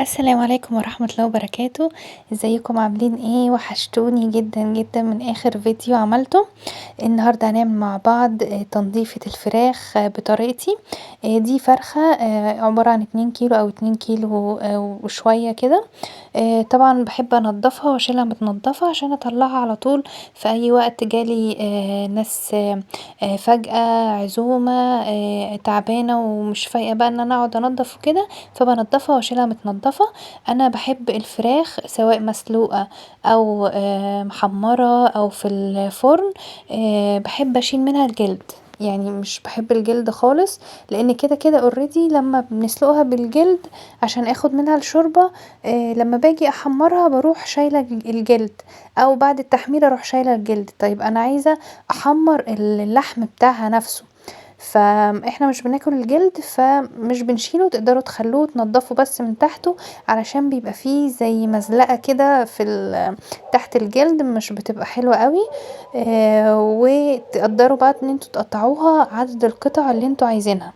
السلام عليكم ورحمة الله وبركاته. ازيكم عاملين ايه؟ وحشتوني جدا جدا من اخر فيديو عملته. النهارده هنعمل مع بعض تنظيفة الفراخ بطريقتي. دي فرخة عبارة عن 2 كيلو او 2 كيلو وشوية كده. طبعا بحب انضفها واشيلها متنضفة عشان اطلعها على طول في اي وقت جالي ناس فجأة عزومة تعبانة ومش فايقة بقى ان انا اقعد انضف وكده، فبنضفها واشيلها متنضفة. انا بحب الفراخ سواء مسلوقة او محمرة او في الفرن. بحب اشيل منها الجلد، يعني مش بحب الجلد خالص، لان كده كده اوريدي لما بنسلقها بالجلد عشان اخد منها الشوربة. لما باجي احمرها بروح شايلة الجلد، او بعد التحمير اروح شايلة الجلد. طيب انا عايزة احمر اللحم بتاعها نفسه، فاحنا مش بناكل الجلد فمش بنشيله، تقدروا تخلوه تنضفوا بس من تحته علشان بيبقى فيه زي مزلقة كده تحت الجلد، مش بتبقى حلوة قوي. وتقدروا بقى ان انتوا تقطعوها عدد القطع اللي انتوا عايزينها.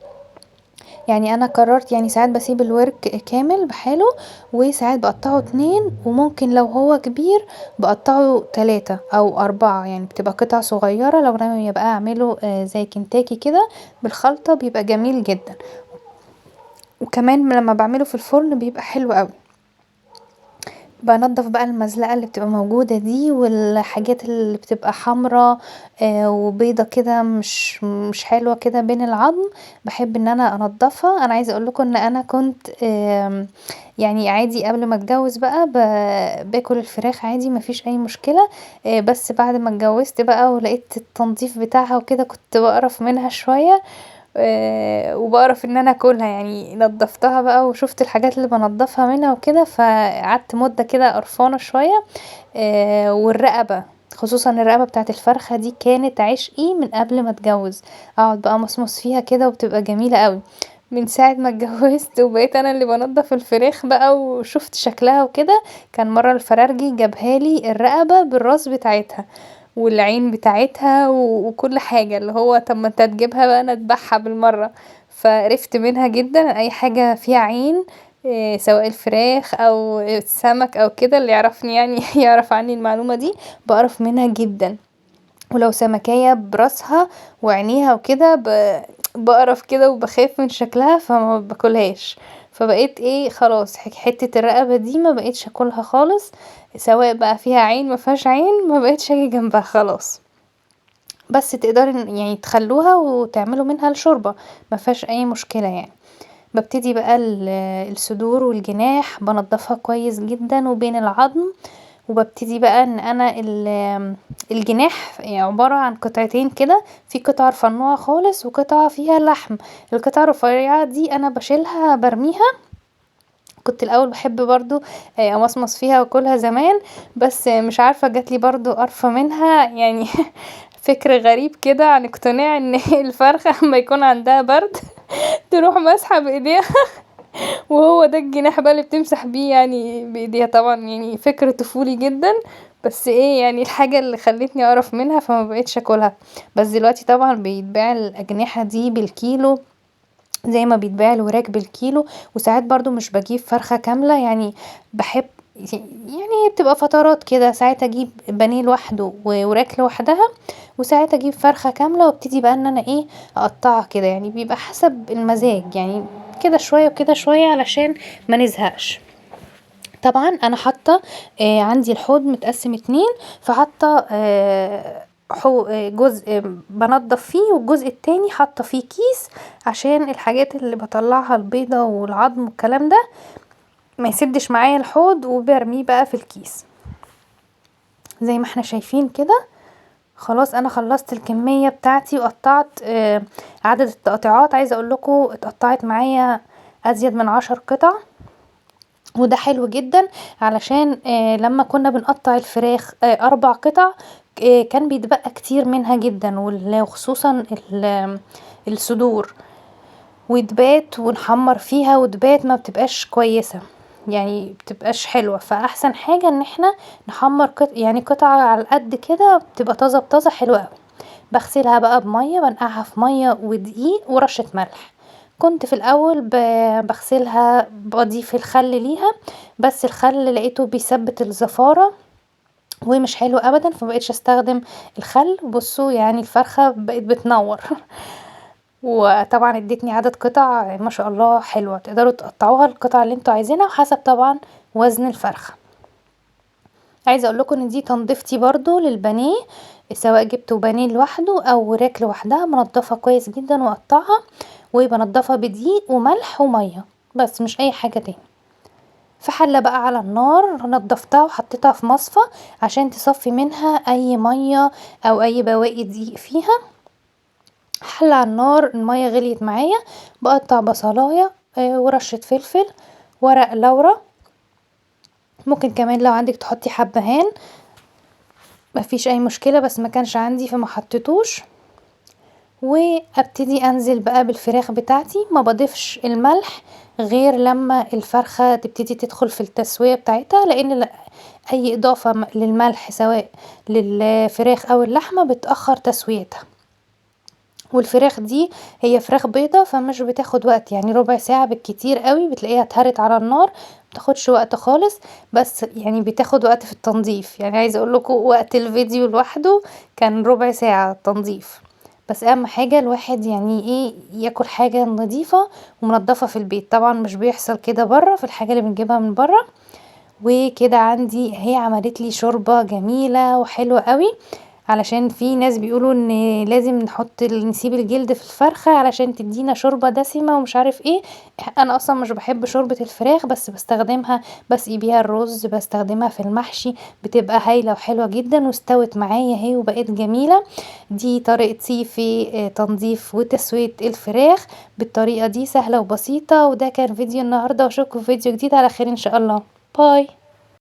يعني انا قررت يعني ساعات بسيب الورك كامل بحاله، وساعات بقطعه 2، وممكن لو هو كبير بقطعه 3 او 4، يعني بتبقى قطع صغيرة. لو ناوية بقى اعمله زي كنتاكي كده بالخلطة بيبقى جميل جدا، وكمان لما بعمله في الفرن بيبقى حلو قوي. بانضف بقى المزلقة اللي بتبقى موجودة دي، والحاجات اللي بتبقى حمرا وبيضة كده مش حلوة كده بين العظم، بحب ان انا انضفها. انا عايزة اقولكم ان انا كنت يعني عادي قبل ما اتجوز بقى باكل الفراخ عادي مفيش اي مشكلة. بس بعد ما اتجوزت بقى ولقيت التنظيف بتاعها وكده كنت بقرف منها شوية. وبقرف ان انا اكلها، يعني نضفتها بقى وشفت الحاجات اللي بنضفها منها وكده، فقعدت مدة كده قرفانة شوية. والرقبة، خصوصا الرقبة بتاعت الفرخة دي كانت عشقي من قبل ما اتجوز. اقعد بقى مصمص فيها كده وبتبقى جميلة قوي. من ساعة ما اتجوزت وبقيت انا اللي بنضف الفراخ بقى وشفت شكلها وكده. كان مرة الفرارجي جابها لي الرقبة بالراس بتاعتها والعين بتاعتها وكل حاجة، اللي هو طب ما انت تجيبها بقى نذبحها بالمرة. فقرفت منها جدا، اي حاجة فيها عين سواء الفراخ او السمك او كده، اللي يعرفني يعني يعرف عني المعلومة دي، بقرف منها جدا. ولو سمكية براسها وعينيها وكده بقرف كده وبخاف من شكلها فما باكلهاش. فبقيت ايه خلاص حتة الرقبة دي ما بقيتش اكلها خالص، سواء بقى فيها عين ما فيهاش عين ما بقيتش اجي جنبها خلاص. بس تقدري يعني تخلوها وتعملوا منها الشوربة، ما فيهاش اي مشكلة يعني. ببتدي بقى الصدور والجناح بنضفها كويس جدا وبين العظم. وببتدي بقى ان انا الجناح يعني عبارة عن قطعتين كده، في قطعة رفيعة خالص وقطعة فيها لحم. القطعة الرفيعة دي انا بشيلها برميها. كنت الاول بحب برضو امصمص فيها واكلها زمان، بس مش عارفة جاتلي برضو قرفة منها يعني فكر غريب كده عن اقتناع ان الفرخة اما يكون عندها برد تروح مسحة بايديها وهو ده الجناح بقى اللي بتمسح بيه يعني بايديها. طبعا يعني فكر طفولي جدا، بس ايه يعني الحاجة اللي خلتني اعرف منها فما بقيتش اكلها. بس دلوقتي طبعا بيتباع الاجنحة دي بالكيلو زي ما بيتباع الوراك بالكيلو. وساعات برضو مش بجيب فرخة كاملة، يعني بحب يعني بتبقى فترات كده، ساعات اجيب بانيه لوحده ووراك لوحدها، وساعات اجيب فرخة كاملة وابتدي بقى ان انا ايه اقطعها كده، يعني بيبقى حسب المزاج يعني، كده شوية وكده شوية علشان ما نزهقش. طبعا انا حاطه عندي الحوض متقسم 2، فحاطه جزء بنضف فيه والجزء التاني حاطه فيه كيس عشان الحاجات اللي بطلعها البيضة والعظم والكلام ده ما يسدش معايا الحوض، وبرميه بقى في الكيس زي ما احنا شايفين كده. خلاص انا خلصت الكمية بتاعتي وقطعت عدد التقطيعات، عايزة اقول لكم اتقطعت معايا ازيد من 10 قطع. وده حلو جدا علشان لما كنا بنقطع الفراخ 4 قطع كان بيتبقى كتير منها جدا، وخصوصا الصدور، وتبات ونحمر فيها وتبات ما بتبقاش كويسة، يعني بتبقاش حلوة. فاحسن حاجة ان احنا نحمر يعني قطعة على قد كده بتبقى طازة بطازة حلوة اوي. بغسلها بقى بمية، بنقعها في مية ودقيق ورشة ملح. كنت في الاول بغسلها بضيف الخل ليها، بس الخل لقيته بيثبت الزفاره ومش حلو ابدا، فمبقتش استخدم الخل. بصوا يعني الفرخه بقت بتنور وطبعا ادتني عدد قطع ما شاء الله حلوه، تقدروا تقطعوها القطع اللي انتوا عايزينها وحسب طبعا وزن الفرخه. عايزه اقول لكم ان دي تنظيفتي برضو للبانيه، سواء جبتوا بانيه لوحده او وراك لوحدها منضفه كويس جدا واقطعها، وبنضفها بدقيق وملح وميه بس، مش اي حاجه تاني. في حله بقى على النار نضفتها وحطيتها في مصفى عشان تصفي منها اي ميه او اي بواقي دقيق فيها. حله على النار، الميه غليت معايا، بقطع بصلايه ورشه فلفل، ورق لورا، ممكن كمان لو عندك تحطي حبهان مفيش اي مشكله، بس ما كانش عندي فما حطيتوش. وابتدي انزل بقى بالفراخ بتاعتي، ما بضيفش الملح غير لما الفرخه تبتدي تدخل في التسويه بتاعتها، لان اي اضافه للملح سواء للفراخ او اللحمه بتاخر تسويتها. والفراخ دي هي فراخ بيضة فمش بتاخد وقت، يعني ربع ساعة بالكتير قوي بتلاقيها اتهرت على النار، متاخدش وقت خالص، بس يعني بتاخد وقت في التنظيف. يعني عايزه اقول لكم وقت الفيديو لوحده كان ربع ساعة تنظيف. بس اهم حاجة الواحد يعني ايه ياكل حاجة نظيفة ومنضفة في البيت، طبعا مش بيحصل كده بره في الحاجة اللي بنجيبها من بره. وكده عندي هي عملت لي شوربة جميلة وحلوة قوي، علشان في ناس بيقولوا ان لازم نسيب الجلد في الفرخة علشان تدينا شوربة دسمة ومش عارف ايه. انا اصلا مش بحب شوربة الفراخ، بس بستخدمها بسقي بيها الرز، بستخدمها في المحشي، بتبقى هايلة وحلوة جدا واستوت معايا اهي وبقت جميلة. دي طريقتي في تنظيف وتسوية الفراخ بالطريقة دي، سهلة وبسيطة. وده كان فيديو النهاردة، واشوفكم في فيديو جديد على خير ان شاء الله. باي.